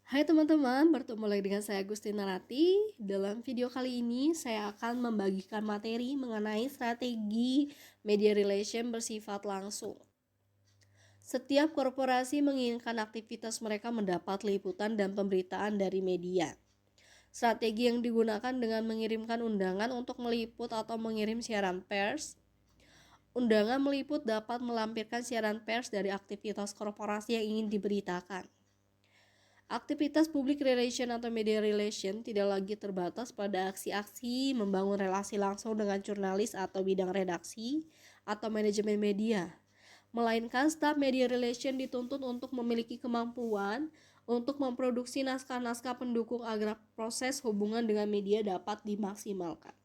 Hai teman-teman, bertemu lagi dengan saya Agustina Rati. Dalam video kali ini saya akan membagikan materi mengenai strategi media relation bersifat langsung. Setiap korporasi menginginkan aktivitas mereka mendapat liputan dan pemberitaan dari media. Strategi yang digunakan dengan mengirimkan undangan untuk meliput atau mengirim siaran pers. Undangan meliput dapat melampirkan siaran pers dari aktivitas korporasi yang ingin diberitakan. Aktivitas public relation atau media relation tidak lagi terbatas pada aksi-aksi membangun relasi langsung dengan jurnalis atau bidang redaksi atau manajemen media, melainkan staf media relation dituntut untuk memiliki kemampuan untuk memproduksi naskah-naskah pendukung agar proses hubungan dengan media dapat dimaksimalkan.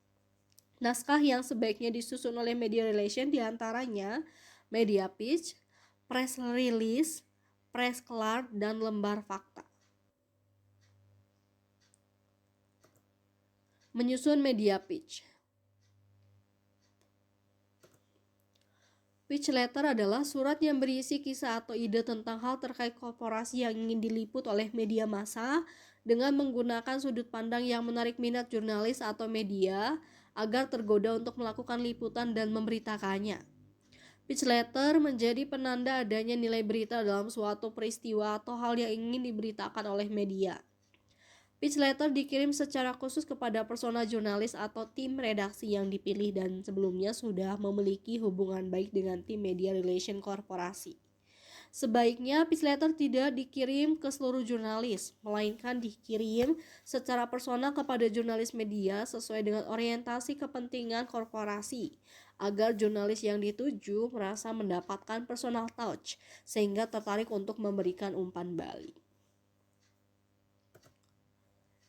Naskah yang sebaiknya disusun oleh media relation diantaranya media pitch, press release, press card, dan lembar fakta. Menyusun media pitch. Pitch letter adalah surat yang berisi kisah atau ide tentang hal terkait korporasi yang ingin diliput oleh media massa dengan menggunakan sudut pandang yang menarik minat jurnalis atau media agar tergoda untuk melakukan liputan dan memberitakannya. Pitch letter menjadi penanda adanya nilai berita dalam suatu peristiwa atau hal yang ingin diberitakan oleh media. Pitch letter dikirim secara khusus kepada persona jurnalis atau tim redaksi yang dipilih dan sebelumnya sudah memiliki hubungan baik dengan tim media relation korporasi. Sebaiknya pitch letter tidak dikirim ke seluruh jurnalis, melainkan dikirim secara personal kepada jurnalis media sesuai dengan orientasi kepentingan korporasi, agar jurnalis yang dituju merasa mendapatkan personal touch, sehingga tertarik untuk memberikan umpan balik.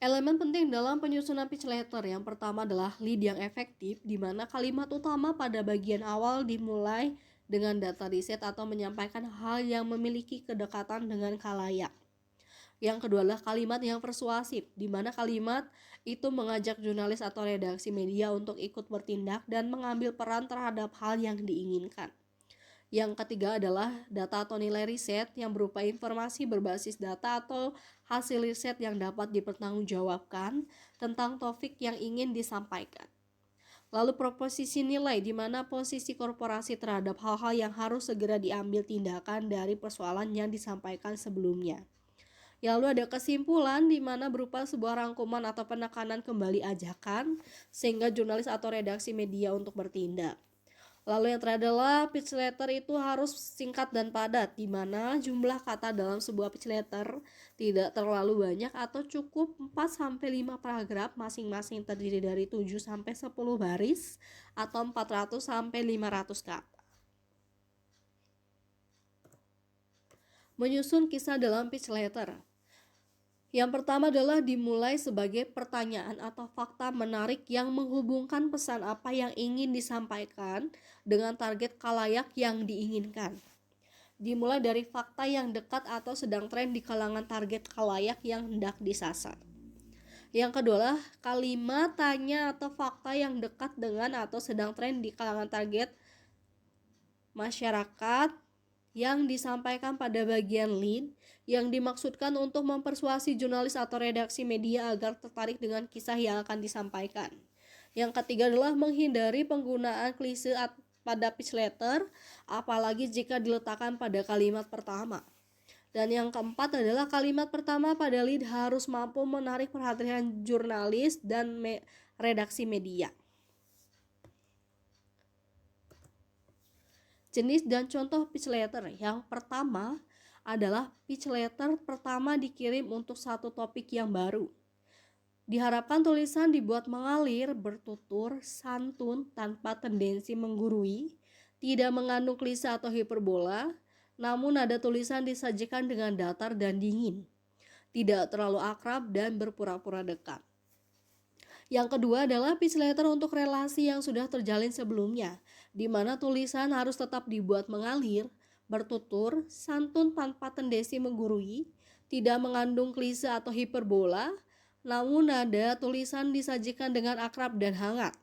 Elemen penting dalam penyusunan pitch letter yang pertama adalah lead yang efektif, di mana kalimat utama pada bagian awal dimulai dengan data riset atau menyampaikan hal yang memiliki kedekatan dengan khalayak. Yang kedua adalah kalimat yang persuasif, di mana kalimat itu mengajak jurnalis atau redaksi media untuk ikut bertindak dan mengambil peran terhadap hal yang diinginkan. Yang ketiga adalah data atau nilai riset yang berupa informasi berbasis data atau hasil riset yang dapat dipertanggungjawabkan tentang topik yang ingin disampaikan. Lalu proposisi nilai, di mana posisi korporasi terhadap hal-hal yang harus segera diambil tindakan dari persoalan yang disampaikan sebelumnya. Lalu ada kesimpulan, di mana berupa sebuah rangkuman atau penekanan kembali ajakan sehingga jurnalis atau redaksi media untuk bertindak. Lalu yang terakhir adalah pitch letter itu harus singkat dan padat, di mana jumlah kata dalam sebuah pitch letter tidak terlalu banyak atau cukup 4-5 paragraf, masing-masing terdiri dari 7-10 baris atau 400-500 kata. Menyusun kisah dalam pitch letter. Yang pertama adalah dimulai sebagai pertanyaan atau fakta menarik yang menghubungkan pesan apa yang ingin disampaikan dengan target khalayak yang diinginkan. Dimulai dari fakta yang dekat atau sedang tren di kalangan target khalayak yang hendak disasar. Yang kedua adalah kalimat tanya atau fakta yang dekat dengan atau sedang tren di kalangan target masyarakat yang disampaikan pada bagian lead yang dimaksudkan untuk mempersuasi jurnalis atau redaksi media agar tertarik dengan kisah yang akan disampaikan. Yang ketiga adalah menghindari penggunaan klise pada pitch letter, apalagi jika diletakkan pada kalimat pertama. Dan yang keempat adalah kalimat pertama pada lead harus mampu menarik perhatian jurnalis dan redaksi media. Jenis dan contoh pitch letter. Yang pertama adalah pitch letter pertama dikirim untuk satu topik yang baru. Diharapkan tulisan dibuat mengalir, bertutur, santun, tanpa tendensi menggurui, tidak mengandung klise atau hiperbola, namun nada tulisan disajikan dengan datar dan dingin, tidak terlalu akrab dan berpura-pura dekat. Yang kedua adalah pitch letter untuk relasi yang sudah terjalin sebelumnya, di mana tulisan harus tetap dibuat mengalir, bertutur, santun tanpa tendensi menggurui, tidak mengandung klise atau hiperbola, namun nada tulisan disajikan dengan akrab dan hangat.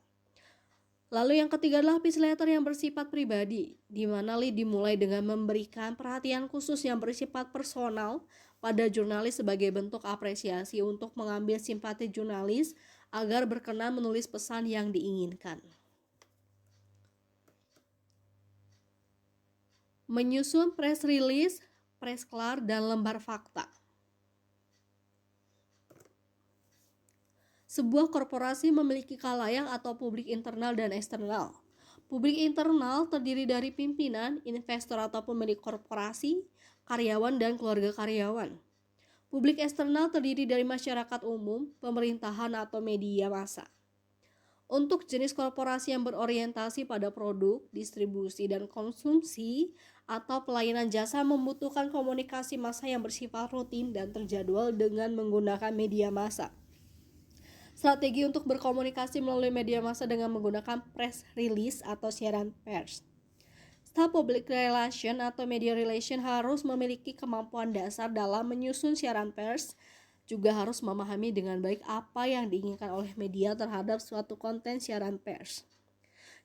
Lalu yang ketiga adalah pitch letter yang bersifat pribadi, di mana lead dimulai dengan memberikan perhatian khusus yang bersifat personal pada jurnalis sebagai bentuk apresiasi untuk mengambil simpati jurnalis agar berkenan menulis pesan yang diinginkan. Menyusun press release, press klar, dan lembar fakta. Sebuah korporasi memiliki khalayak atau publik internal dan eksternal. Publik internal terdiri dari pimpinan, investor atau pemilik korporasi, karyawan, dan keluarga karyawan. Publik eksternal terdiri dari masyarakat umum, pemerintahan, atau media massa. Untuk jenis korporasi yang berorientasi pada produk, distribusi, dan konsumsi, atau pelayanan jasa membutuhkan komunikasi massa yang bersifat rutin dan terjadwal dengan menggunakan media massa. Strategi untuk berkomunikasi melalui media massa dengan menggunakan press release atau siaran pers. Staf public relation atau media relation harus memiliki kemampuan dasar dalam menyusun siaran pers, juga harus memahami dengan baik apa yang diinginkan oleh media terhadap suatu konten siaran pers.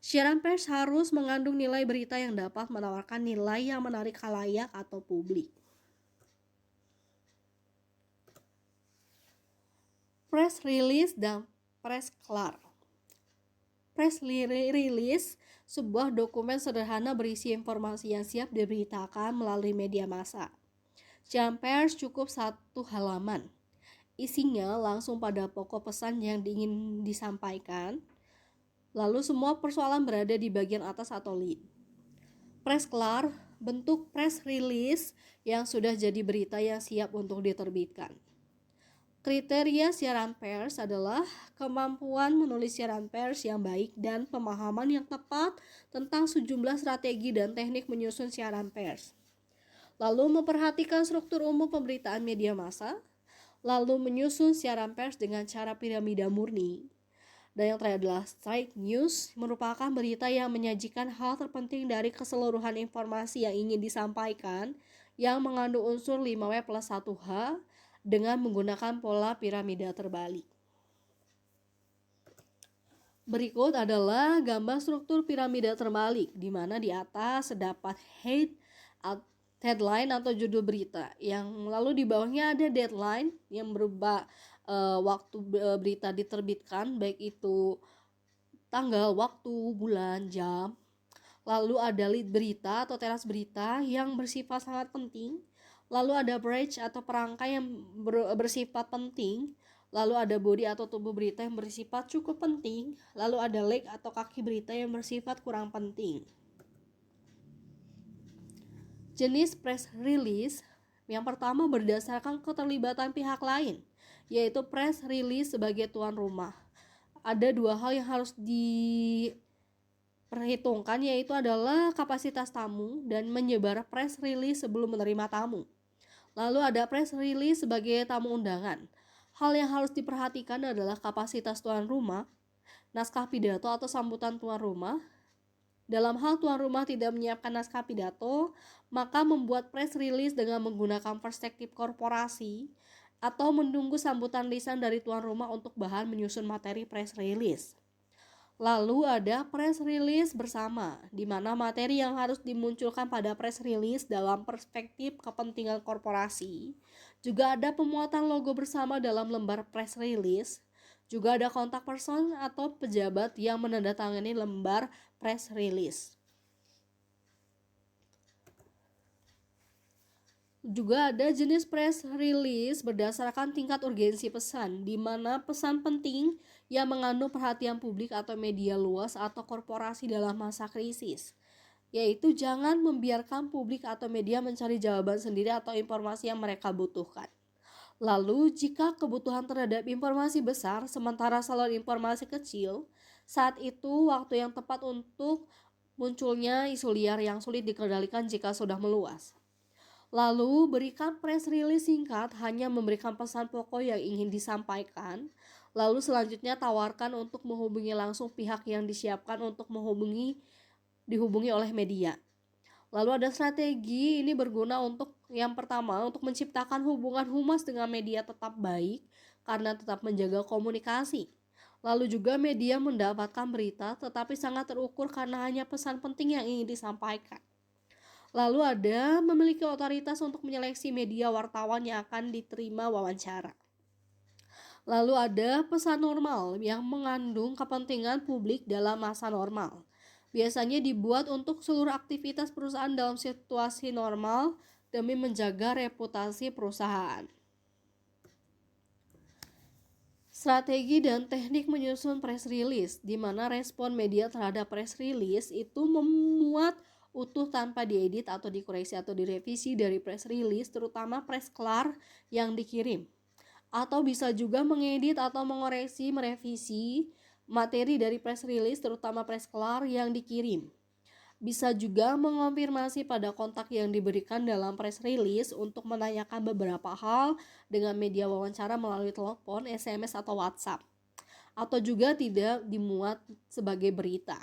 Siaran pers harus mengandung nilai berita yang dapat menawarkan nilai yang menarik khalayak atau publik. Press release dan press klar. Press release, sebuah dokumen sederhana berisi informasi yang siap diberitakan melalui media massa. Siaran pers cukup 1 halaman. Isinya langsung pada pokok pesan yang ingin disampaikan. Lalu semua persoalan berada di bagian atas atau lead. Press klar, bentuk press release yang sudah jadi berita yang siap untuk diterbitkan. Kriteria siaran pers adalah kemampuan menulis siaran pers yang baik dan pemahaman yang tepat tentang sejumlah strategi dan teknik menyusun siaran pers. Lalu memperhatikan struktur umum pemberitaan media massa, lalu menyusun siaran pers dengan cara piramida murni. Dan yang terakhir adalah straight news, merupakan berita yang menyajikan hal terpenting dari keseluruhan informasi yang ingin disampaikan yang mengandung unsur 5W plus 1H dengan menggunakan pola piramida terbalik. Berikut adalah gambar struktur piramida terbalik, di mana di atas terdapat headline atau judul berita, yang lalu di bawahnya ada deadline yang berubah waktu berita diterbitkan, baik itu tanggal, waktu, bulan, jam. Lalu ada lead berita atau teras berita yang bersifat sangat penting. Lalu ada bridge atau perangkai yang bersifat penting. Lalu ada body atau tubuh berita yang bersifat cukup penting. Lalu ada leg atau kaki berita yang bersifat kurang penting. Jenis press release yang pertama berdasarkan keterlibatan pihak lain, yaitu press release sebagai tuan rumah. Ada 2 hal yang harus diperhitungkan, yaitu adalah kapasitas tamu dan menyebar press release sebelum menerima tamu. Lalu ada press release sebagai tamu undangan. Hal yang harus diperhatikan adalah kapasitas tuan rumah, naskah pidato atau sambutan tuan rumah. Dalam hal tuan rumah tidak menyiapkan naskah pidato, maka membuat press release dengan menggunakan perspektif korporasi atau menunggu sambutan lisan dari tuan rumah untuk bahan menyusun materi press release. Lalu ada press release bersama, di mana materi yang harus dimunculkan pada press release dalam perspektif kepentingan korporasi. Juga ada pemuatan logo bersama dalam lembar press release. Juga ada kontak person atau pejabat yang menandatangani lembar press release. Juga ada jenis press release berdasarkan tingkat urgensi pesan, di mana pesan penting yang mengandung perhatian publik atau media luas atau korporasi dalam masa krisis, yaitu jangan membiarkan publik atau media mencari jawaban sendiri atau informasi yang mereka butuhkan. Lalu, jika kebutuhan terhadap informasi besar sementara salur informasi kecil, saat itu waktu yang tepat untuk munculnya isu liar yang sulit dikendalikan jika sudah meluas. Lalu, berikan press release singkat, hanya memberikan pesan pokok yang ingin disampaikan. Lalu selanjutnya tawarkan untuk menghubungi langsung pihak yang disiapkan untuk dihubungi oleh media. Lalu ada strategi, ini berguna untuk yang pertama, untuk menciptakan hubungan humas dengan media tetap baik karena tetap menjaga komunikasi. Lalu juga media mendapatkan berita tetapi sangat terukur karena hanya pesan penting yang ingin disampaikan. Lalu ada memiliki otoritas untuk menyeleksi media wartawan yang akan diterima wawancara. Lalu ada pesan normal yang mengandung kepentingan publik dalam masa normal. Biasanya dibuat untuk seluruh aktivitas perusahaan dalam situasi normal demi menjaga reputasi perusahaan. Strategi dan teknik menyusun press release, di mana respon media terhadap press release itu memuat utuh tanpa diedit atau dikoreksi atau direvisi dari press release, terutama press klar yang dikirim. Atau bisa juga mengedit atau mengoreksi, merevisi materi dari press release, terutama press klar yang dikirim. Bisa juga mengonfirmasi pada kontak yang diberikan dalam press release untuk menanyakan beberapa hal dengan media wawancara melalui telepon, SMS, atau WhatsApp. Atau juga tidak dimuat sebagai berita.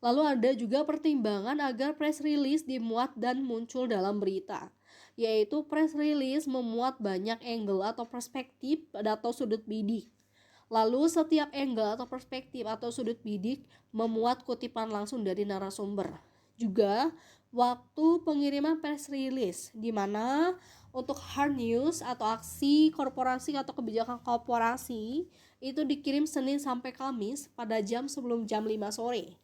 Lalu ada juga pertimbangan agar press release dimuat dan muncul dalam berita, yaitu press release memuat banyak angle atau perspektif atau sudut bidik. Lalu setiap angle atau perspektif atau sudut bidik memuat kutipan langsung dari narasumber. Juga waktu pengiriman press release, di mana untuk hard news atau aksi korporasi atau kebijakan korporasi itu dikirim Senin sampai Kamis pada jam sebelum jam 5 sore.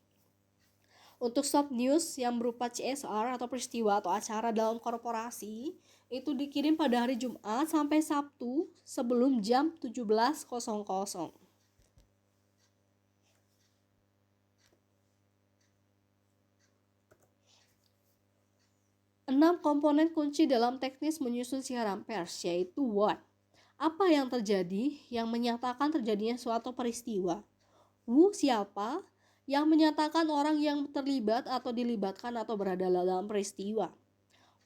Untuk soft news yang berupa CSR atau peristiwa atau acara dalam korporasi itu dikirim pada hari Jumat sampai Sabtu sebelum jam 17.00. 6 komponen kunci dalam teknis menyusun siaran pers, yaitu what. Apa yang terjadi yang menyatakan terjadinya suatu peristiwa. Who, siapa yang menyatakan orang yang terlibat atau dilibatkan atau berada dalam peristiwa.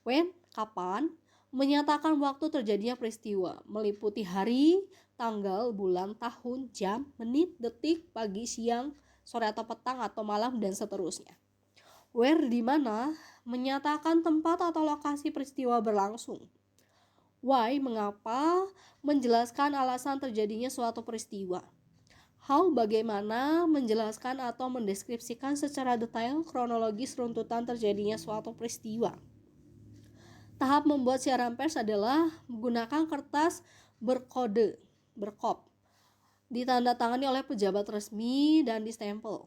When, kapan, menyatakan waktu terjadinya peristiwa, meliputi hari, tanggal, bulan, tahun, jam, menit, detik, pagi, siang, sore atau petang atau malam, dan seterusnya. Where, di mana, menyatakan tempat atau lokasi peristiwa berlangsung. Why, mengapa, menjelaskan alasan terjadinya suatu peristiwa. How, bagaimana, menjelaskan atau mendeskripsikan secara detail kronologis runtutan terjadinya suatu peristiwa. Tahap membuat siaran pers adalah menggunakan kertas berkode, berkop, ditandatangani oleh pejabat resmi dan distempel.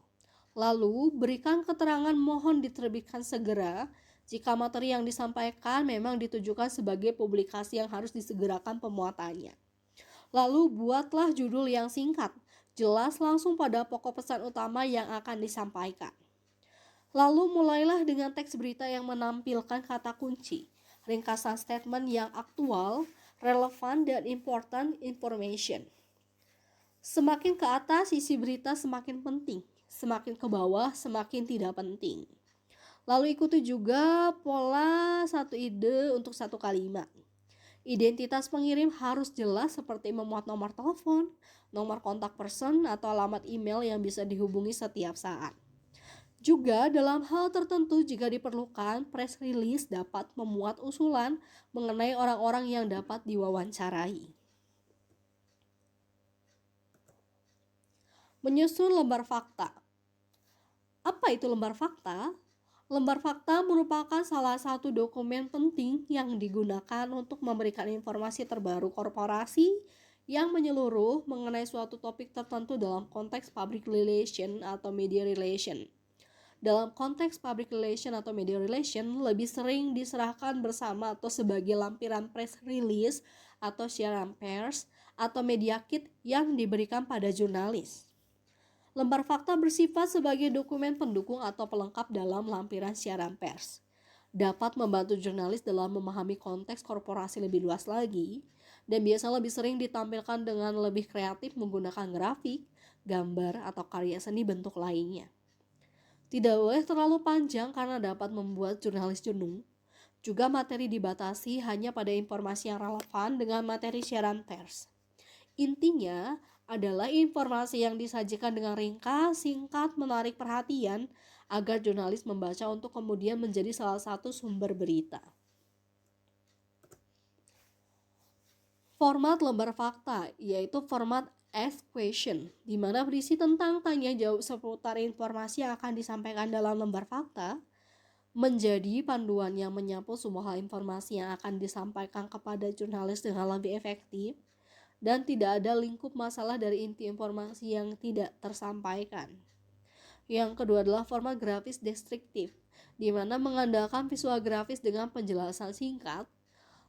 Lalu, berikan keterangan mohon diterbitkan segera jika materi yang disampaikan memang ditujukan sebagai publikasi yang harus disegerakan pemuatannya. Lalu, buatlah judul yang singkat, jelas langsung pada pokok pesan utama yang akan disampaikan. Lalu mulailah dengan teks berita yang menampilkan kata kunci, ringkasan statement yang aktual, relevan, dan important information. Semakin ke atas isi berita semakin penting, semakin ke bawah semakin tidak penting. Lalu ikuti juga pola satu ide untuk satu kalimat. Identitas pengirim harus jelas seperti memuat nomor telepon, nomor kontak person, atau alamat email yang bisa dihubungi setiap saat. Juga dalam hal tertentu jika diperlukan, press release dapat memuat usulan mengenai orang-orang yang dapat diwawancarai. Menyusun lembar fakta. Apa itu lembar fakta? Lembar fakta merupakan salah satu dokumen penting yang digunakan untuk memberikan informasi terbaru korporasi yang menyeluruh mengenai suatu topik tertentu dalam konteks public relation atau media relation. Dalam konteks public relation atau media relation, lebih sering diserahkan bersama atau sebagai lampiran press release atau siaran pers atau media kit yang diberikan pada jurnalis. Lembar fakta bersifat sebagai dokumen pendukung atau pelengkap dalam lampiran siaran pers. Dapat membantu jurnalis dalam memahami konteks korporasi lebih luas lagi, dan biasanya lebih sering ditampilkan dengan lebih kreatif menggunakan grafik, gambar, atau karya seni bentuk lainnya. Tidak boleh terlalu panjang karena dapat membuat jurnalis jenuh. Juga materi dibatasi hanya pada informasi yang relevan dengan materi siaran pers. Intinya adalah informasi yang disajikan dengan ringkas, singkat, menarik perhatian agar jurnalis membaca untuk kemudian menjadi salah satu sumber berita. Format lembar fakta yaitu format Ask question, di mana berisi tentang tanya jawab seputar informasi yang akan disampaikan dalam lembar fakta, menjadi panduan yang menyapu semua hal informasi yang akan disampaikan kepada jurnalis dengan lebih efektif, dan tidak ada lingkup masalah dari inti informasi yang tidak tersampaikan. Yang kedua adalah format grafis deskriptif, di mana mengandalkan visual grafis dengan penjelasan singkat.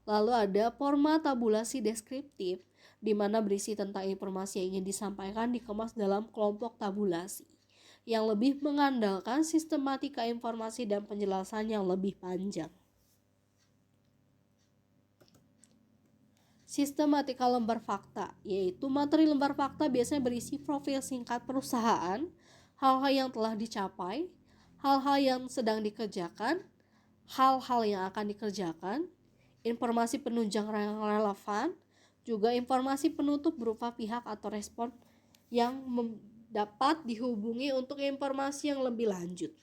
Lalu ada format tabulasi deskriptif, di mana berisi tentang informasi yang ingin disampaikan dikemas dalam kelompok tabulasi, yang lebih mengandalkan sistematika informasi dan penjelasan yang lebih panjang. Sistematika lembar fakta, yaitu materi lembar fakta biasanya berisi profil singkat perusahaan, hal-hal yang telah dicapai, hal-hal yang sedang dikerjakan, hal-hal yang akan dikerjakan, informasi penunjang yang relevan, juga informasi penutup berupa pihak atau respon yang dapat dihubungi untuk informasi yang lebih lanjut.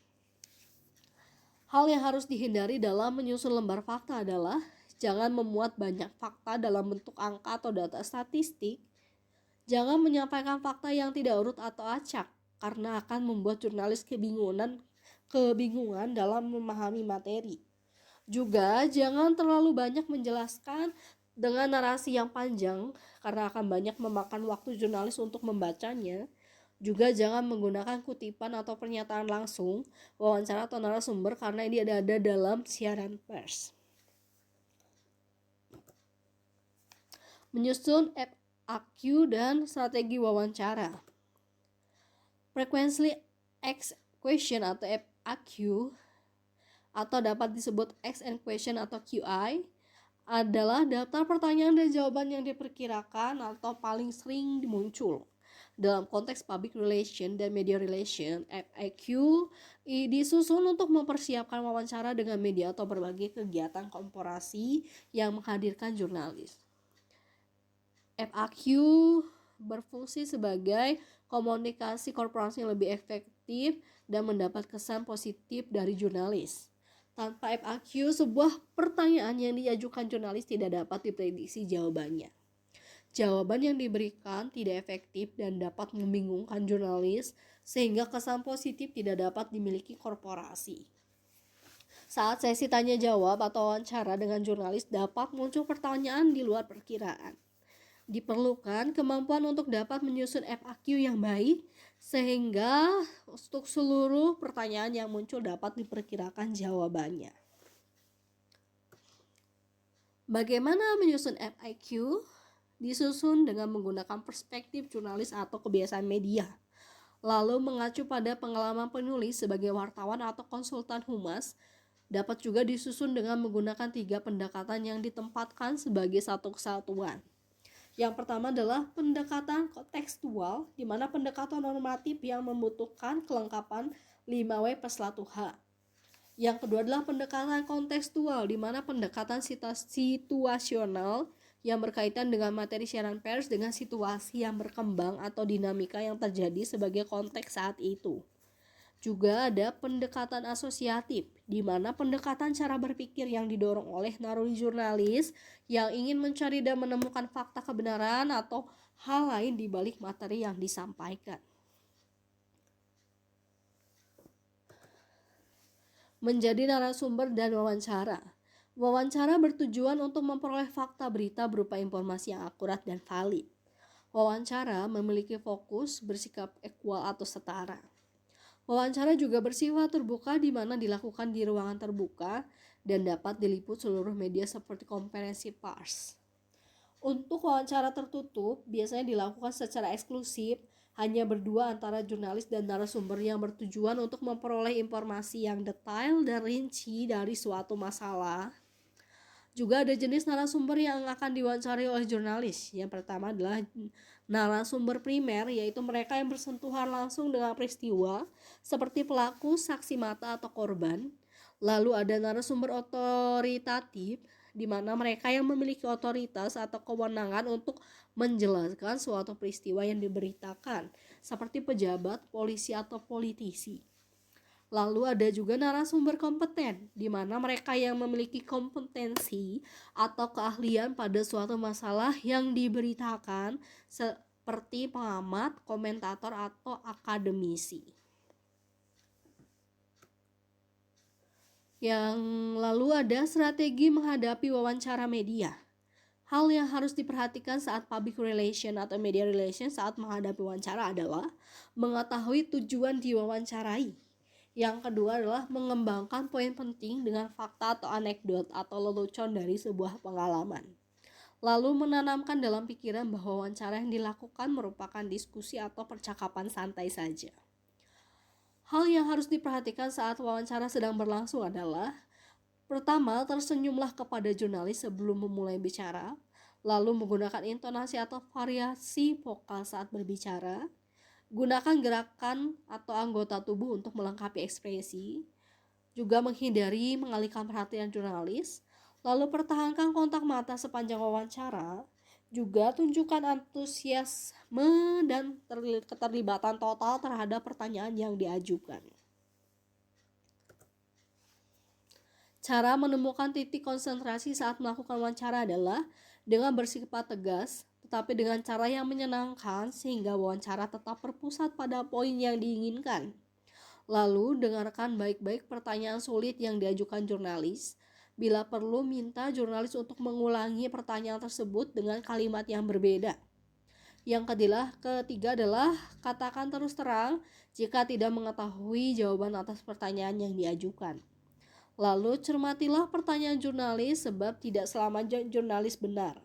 Hal yang harus dihindari dalam menyusun lembar fakta adalah jangan memuat banyak fakta dalam bentuk angka atau data statistik. Jangan menyampaikan fakta yang tidak urut atau acak, karena akan membuat jurnalis kebingungan dalam memahami materi. Juga jangan terlalu banyak menjelaskan dengan narasi yang panjang, karena akan banyak memakan waktu jurnalis untuk membacanya. Juga jangan menggunakan kutipan atau pernyataan langsung, wawancara atau narasumber, karena ini ada dalam siaran pers. Menyusun FAQ dan strategi wawancara. Frequently asked question atau FAQ, atau dapat disebut Ask and Question atau QI, adalah daftar pertanyaan dan jawaban yang diperkirakan atau paling sering muncul. Dalam konteks public relation dan media relation, FAQ disusun untuk mempersiapkan wawancara dengan media atau berbagai kegiatan korporasi yang menghadirkan jurnalis. FAQ berfungsi sebagai komunikasi korporasi yang lebih efektif dan mendapat kesan positif dari jurnalis. Tanpa FAQ, sebuah pertanyaan yang diajukan jurnalis tidak dapat diprediksi jawabannya. Jawaban yang diberikan tidak efektif dan dapat membingungkan jurnalis, sehingga kesan positif tidak dapat dimiliki korporasi. Saat sesi tanya jawab atau wawancara dengan jurnalis, dapat muncul pertanyaan di luar perkiraan. Diperlukan kemampuan untuk dapat menyusun FAQ yang baik, sehingga untuk seluruh pertanyaan yang muncul dapat diperkirakan jawabannya. Bagaimana menyusun FAQ? Disusun dengan menggunakan perspektif jurnalis atau kebiasaan media, lalu mengacu pada pengalaman penulis sebagai wartawan atau konsultan humas. Dapat juga disusun dengan menggunakan 3 pendekatan yang ditempatkan sebagai satu kesatuan. Yang pertama adalah pendekatan kontekstual, di mana pendekatan normatif yang membutuhkan kelengkapan 5W+1H. Yang kedua adalah pendekatan kontekstual, di mana pendekatan situasional yang berkaitan dengan materi siaran pers dengan situasi yang berkembang atau dinamika yang terjadi sebagai konteks saat itu. Juga ada pendekatan asosiatif, di mana pendekatan cara berpikir yang didorong oleh narasi jurnalis yang ingin mencari dan menemukan fakta kebenaran atau hal lain di balik materi yang disampaikan. Menjadi narasumber dan wawancara. Wawancara bertujuan untuk memperoleh fakta berita berupa informasi yang akurat dan valid. Wawancara memiliki fokus bersikap ekual atau setara. Wawancara juga bersifat terbuka, di mana dilakukan di ruangan terbuka dan dapat diliput seluruh media seperti konferensi pers. Untuk wawancara tertutup biasanya dilakukan secara eksklusif, hanya berdua antara jurnalis dan narasumber, yang bertujuan untuk memperoleh informasi yang detail dan rinci dari suatu masalah. Juga ada jenis narasumber yang akan diwawancarai oleh jurnalis. Yang pertama adalah narasumber primer, yaitu mereka yang bersentuhan langsung dengan peristiwa, seperti pelaku, saksi mata, atau korban. Lalu ada narasumber otoritatif, di mana mereka yang memiliki otoritas atau kewenangan untuk menjelaskan suatu peristiwa yang diberitakan, seperti pejabat, polisi, atau politisi. Lalu ada juga narasumber kompeten, di mana mereka yang memiliki kompetensi atau keahlian pada suatu masalah yang diberitakan, seperti pengamat, komentator, atau akademisi. Yang lalu ada strategi menghadapi wawancara media. Hal yang harus diperhatikan saat public relation atau media relation saat menghadapi wawancara adalah mengetahui tujuan diwawancarai. Yang kedua adalah mengembangkan poin penting dengan fakta atau anekdot atau lelucon dari sebuah pengalaman. Lalu menanamkan dalam pikiran bahwa wawancara yang dilakukan merupakan diskusi atau percakapan santai saja. Hal yang harus diperhatikan saat wawancara sedang berlangsung adalah pertama, tersenyumlah kepada jurnalis sebelum memulai bicara, lalu menggunakan intonasi atau variasi vokal saat berbicara. Gunakan gerakan atau anggota tubuh untuk melengkapi ekspresi. Juga menghindari mengalihkan perhatian jurnalis. Lalu pertahankan kontak mata sepanjang wawancara. Juga tunjukkan antusiasme dan keterlibatan total terhadap pertanyaan yang diajukan. Cara menemukan titik konsentrasi saat melakukan wawancara adalah dengan bersifat tegas, tetapi dengan cara yang menyenangkan sehingga wawancara tetap berpusat pada poin yang diinginkan. Lalu dengarkan baik-baik pertanyaan sulit yang diajukan jurnalis. Bila perlu, minta jurnalis untuk mengulangi pertanyaan tersebut dengan kalimat yang berbeda. Yang ketiga adalah katakan terus terang jika tidak mengetahui jawaban atas pertanyaan yang diajukan. Lalu cermatilah pertanyaan jurnalis sebab tidak selamanya jurnalis benar.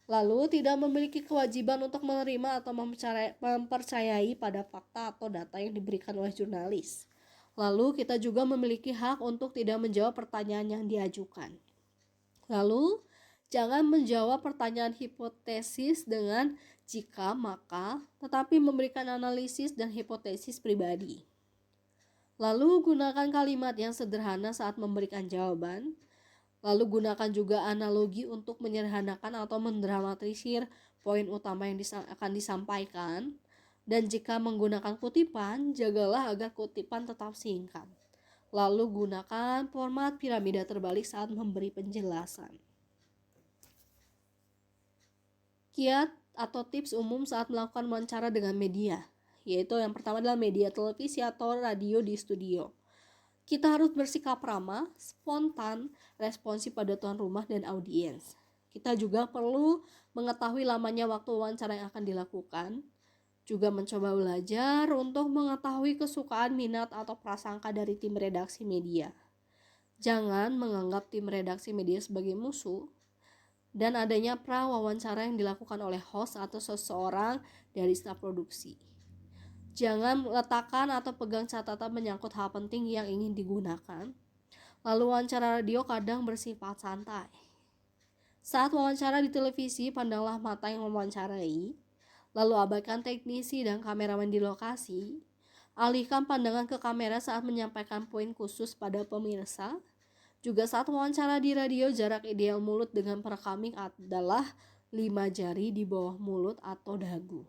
Lalu tidak memiliki kewajiban untuk menerima atau mempercayai pada fakta atau data yang diberikan oleh jurnalis. Lalu kita juga memiliki hak untuk tidak menjawab pertanyaan yang diajukan. Lalu jangan menjawab pertanyaan hipotesis dengan jika maka, tetapi memberikan analisis dan hipotesis pribadi. Lalu gunakan kalimat yang sederhana saat memberikan jawaban. Lalu gunakan juga analogi untuk menyederhanakan atau mendramatisir poin utama yang akan disampaikan. Dan jika menggunakan kutipan, jagalah agar kutipan tetap singkat. Lalu gunakan format piramida terbalik saat memberi penjelasan. Kiat atau tips umum saat melakukan wawancara dengan media, yaitu yang pertama adalah media televisi atau radio di studio. Kita harus bersikap ramah, spontan, responsif pada tuan rumah dan audiens. Kita juga perlu mengetahui lamanya waktu wawancara yang akan dilakukan. Juga mencoba belajar untuk mengetahui kesukaan, minat, atau prasangka dari tim redaksi media. Jangan menganggap tim redaksi media sebagai musuh. Dan adanya pra-wawancara yang dilakukan oleh host atau seseorang dari staf produksi. Jangan letakkan atau pegang catatan menyangkut hal penting yang ingin digunakan. Lalu wawancara radio kadang bersifat santai. Saat wawancara di televisi, pandanglah mata yang mewawancarai. Lalu abaikan teknisi dan kameramen di lokasi. Alihkan pandangan ke kamera saat menyampaikan poin khusus pada pemirsa. Juga saat wawancara di radio, jarak ideal mulut dengan perekaming adalah 5 jari di bawah mulut atau dagu.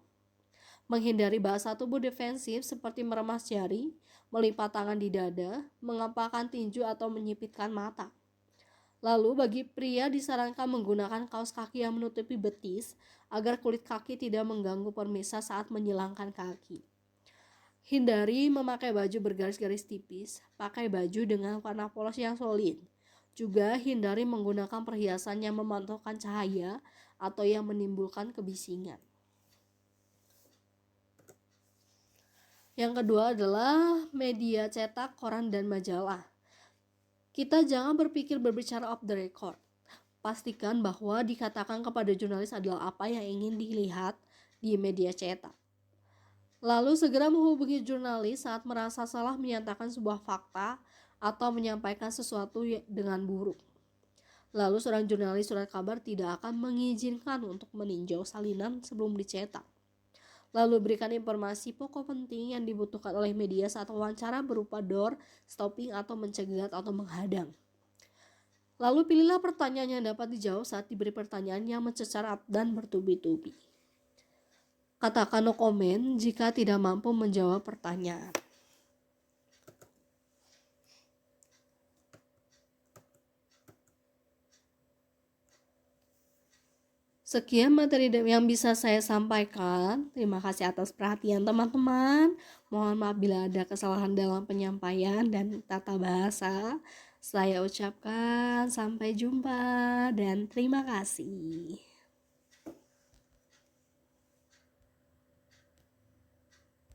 Menghindari bahasa tubuh defensif seperti meremas jari, melipat tangan di dada, mengepalkan tinju atau menyipitkan mata. Lalu bagi pria disarankan menggunakan kaos kaki yang menutupi betis agar kulit kaki tidak mengganggu pemirsa saat menyilangkan kaki. Hindari memakai baju bergaris-garis tipis, pakai baju dengan warna polos yang solid. Juga hindari menggunakan perhiasan yang memantulkan cahaya atau yang menimbulkan kebisingan. Yang kedua adalah media cetak, koran, dan majalah. Kita jangan berpikir berbicara off the record. Pastikan bahwa dikatakan kepada jurnalis adalah apa yang ingin dilihat di media cetak. Lalu segera menghubungi jurnalis saat merasa salah menyatakan sebuah fakta atau menyampaikan sesuatu dengan buruk. Lalu seorang jurnalis surat kabar tidak akan mengizinkan untuk meninjau salinan sebelum dicetak. Lalu berikan informasi pokok penting yang dibutuhkan oleh media saat wawancara berupa door, stopping, atau mencegat atau menghadang. Lalu pilihlah pertanyaan yang dapat dijawab saat diberi pertanyaan yang mencecar dan bertubi-tubi. Katakan no comment jika tidak mampu menjawab pertanyaan. Sekian materi yang bisa saya sampaikan. Terima kasih atas perhatian teman-teman. Mohon maaf bila ada kesalahan dalam penyampaian dan tata bahasa. Saya ucapkan sampai jumpa dan terima kasih.